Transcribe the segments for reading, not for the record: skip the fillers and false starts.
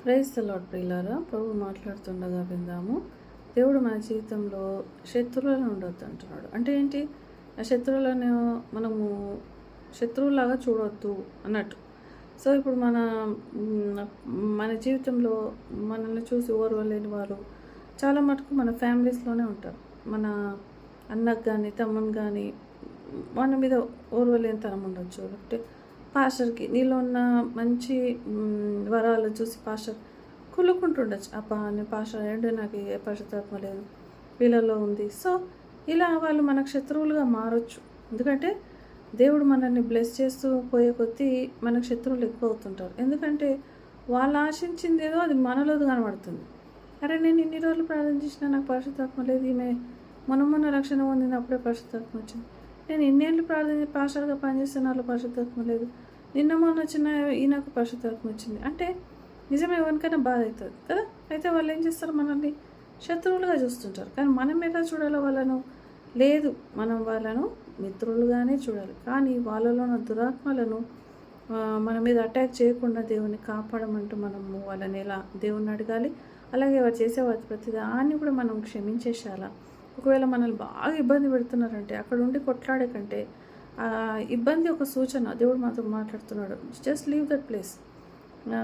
Praise the lord ప్రియులారా, ప్రభు మాట్లాడుతుండగా విందాము. దేవుడు మన జీవితంలో శత్రువులను ఉండొద్దు అంటున్నాడు. అంటే ఏంటి? ఆ శత్రువులను మనము శత్రువులాగా చూడొద్దు అన్నట్టు. సో ఇప్పుడు మన జీవితంలో మనల్ని చూసి ఓర్వలేని వారు చాలా మటుకు మన ఫ్యామిలీస్లోనే ఉంటారు. మన అన్నకు కానీ తమ్ముని కానీ మన మీద ఓర్వలేనితనం ఉండొచ్చు. లేకపోతే పాస్టర్కి నీలో ఉన్న మంచి వరాలు చూసి పాస్టర్ కుళ్ళుకుంటుండొచ్చు. అబ్బా నేను పాస్టర్ ఏంటో నాకు ఏ పరిశుద్ధాత్మ లేదు, వీళ్ళలో ఉంది. సో ఇలా వాళ్ళు మనకు శత్రువులుగా మారొచ్చు. ఎందుకంటే దేవుడు మనల్ని బ్లెస్ చేస్తూ పోయే కొద్దీ మనకు శత్రువులు ఎక్కువ అవుతుంటారు. ఎందుకంటే వాళ్ళు ఆశించింది ఏదో అది మనలో కనబడుతుంది. అరే నేను ఇన్ని రోజులు ప్రార్థన చేసినా నాకు పరిశుద్ధాత్మ లేదు, ఈమె మొన్న రక్షణ పొందింది, అప్పుడే పరిశుద్ధాత్మ వచ్చింది. నేను ఇన్నేళ్ళు ప్రార్థన పాస్టర్గా పనిచేస్తే నాలో పరిశుద్ధాత్మ లేదు, నిన్న మొన్న వచ్చిన ఈయనకు పరిశుద్ధాత్మ వచ్చింది అంటే నిజమే, ఎవరికైనా బాధ అవుతుంది కదా. అయితే వాళ్ళు ఏం చేస్తారు? మనల్ని శత్రువులుగా చూస్తుంటారు. కానీ మనం ఎలా చూడాలో వాళ్ళను? లేదు, మనం వాళ్ళను మిత్రులుగానే చూడాలి. కానీ వాళ్ళలో ఉన్న దురాత్మలను మన మీద అటాక్ చేయకుండా దేవుని కాపాడమంటూ మనము వాళ్ళని ఎలా దేవుణ్ణి అడగాలి. అలాగే వారు చేసే ప్రతి దాన్ని కూడా మనం క్షమించేసేయాలా. ఒకవేళ మనల్ని బాగా ఇబ్బంది పెడుతున్నారంటే అక్కడ ఉండి కొట్లాడే కంటే ఇబ్బంది ఒక సూచన. దేవుడు మాతో మాట్లాడుతున్నాడు, జస్ట్ లీవ్ దట్ ప్లేస్.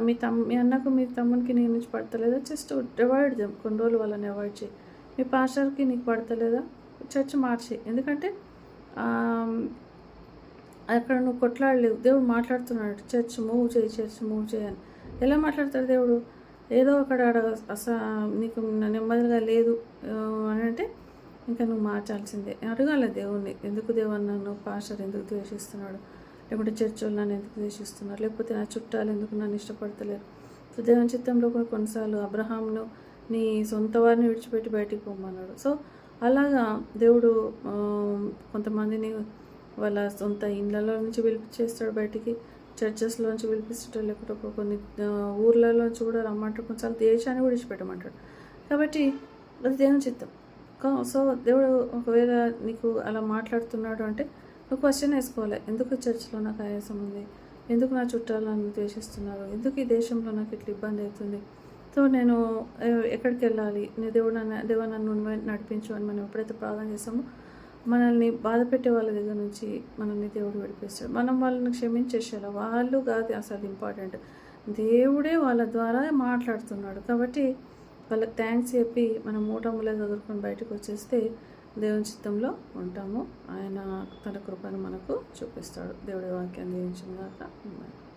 మీ అన్నకు మీ తమ్మునికి నీ నుంచి పడతలేదా, జస్ట్ అవాయిడ్ దెమ్. కొన్ని రోజులు వాళ్ళని అవాయిడ్ చేయి. మీ పాస్టర్కి నీకు పడతలేదా, చర్చ్ మార్చి. ఎందుకంటే అక్కడ నువ్వు కొట్లాడలేవు. దేవుడు మాట్లాడుతున్నాడు, చర్చ్ మూవ్ చేయని. ఎలా మాట్లాడతాడు దేవుడు? ఏదో అక్కడ నీకు నెమ్మదిగా లేదు అని అంటే ఇంకా నువ్వు మార్చాల్సిందే. అడగాలి దేవుణ్ణి, ఎందుకు దేవుని నన్ను పాస్టర్ ఎందుకు ద్వేషిస్తున్నాడు, లేకుంటే చర్చ్ వాళ్ళు నన్ను ఎందుకు ద్వేషిస్తున్నారు, లేకపోతే నా చుట్టాలు ఎందుకు నన్ను ఇష్టపడతలేరు. సో దేవుని చిత్తంలో కూడా కొన్నిసార్లు అబ్రహాంను నీ సొంత వారిని విడిచిపెట్టి బయటికి పోమన్నాడు. సో అలాగా దేవుడు కొంతమందిని వాళ్ళ సొంత ఇళ్ళలో నుంచి పిలిపించేస్తాడు బయటికి, చర్చెస్లో నుంచి పిలిపిస్తాడు, లేకపోతే కొన్ని ఊర్లలోంచి కూడా రమ్మంటాడు, కొన్నిసార్లు దేశాన్ని విడిచిపెట్టమంటాడు. కాబట్టి అది దేవుని చిత్తం. సో దేవుడు ఒకవేళ నీకు అలా మాట్లాడుతున్నాడు అంటే నువ్వు క్వశ్చన్ వేసుకోవాలి, ఎందుకు చర్చిలో నాకు ఆయాసం ఉంది, ఎందుకు నా చుట్టాలు నన్ను ద్వేషిస్తున్నారు, ఎందుకు ఈ దేశంలో నాకు ఇట్లా ఇబ్బంది అవుతుంది, సో నేను ఎక్కడికి వెళ్ళాలి, నీ దేవుడు నన్ను నడిపించు అని మనం ఎప్పుడైతే ప్రార్థన చేస్తామో మనల్ని బాధ పెట్టే వాళ్ళ దగ్గర నుంచి మనల్ని దేవుడు విడిపిస్తాడు. మనం వాళ్ళని క్షమించేసేలా, వాళ్ళు కాదు అసలు ఇంపార్టెంట్, దేవుడే వాళ్ళ ద్వారా మాట్లాడుతున్నాడు. కాబట్టి వాళ్ళకి థ్యాంక్స్ చెప్పి మనం మూటములే చదువుకొని బయటకు వచ్చేస్తే దేవుని చిత్తంలో ఉంటాము. ఆయన తన కృపను మనకు చూపిస్తాడు. దేవుడి వాక్యాన్ని దీవించుగాక.